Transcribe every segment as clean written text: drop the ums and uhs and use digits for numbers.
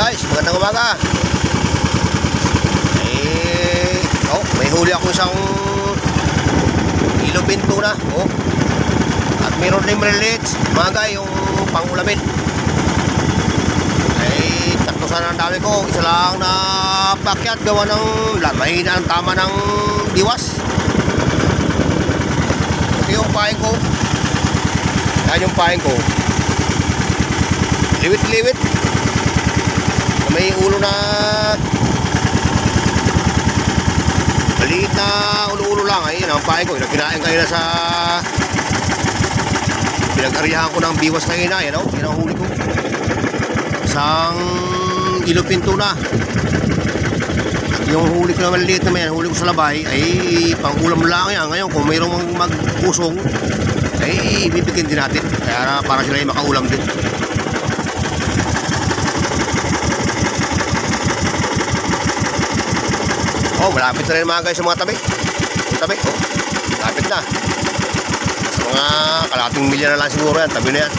Guys, magandang umaga. May huli ako isang ilobin tuna. At mayroon din maliliit mga guys, yung pangulamin. Tatlo sana ang dami ko. Isa lang na pakyat gawa ng mahina ang tama ng diwas. Ito yung paing ko. Yan yung paing ko. Liwit-liwit. May ulo na maliit na ulo-ulo lang. Ayun ang paing ko. Kinain kanina sa pinag-arihan ko ng biwas na ina. Yan ang huli ko. Isang ilupin tuna. At yung huli ko na maliit na yan, huli ko sa labay, ay pang-ulam lang yan. Ngayon kung mayroong magpusong, ay bibigyan din natin. Kaya para sila ay makaulam din. Malapit na rin mga guys sa mga tabi. Tabi, malapit na. Sa mga kalating milya na lang siguro yan. Tabi na yan.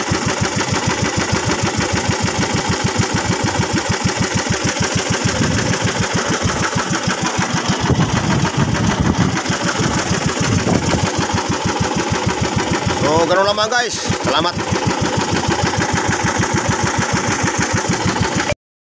So, ganun lang mga guys. Salamat.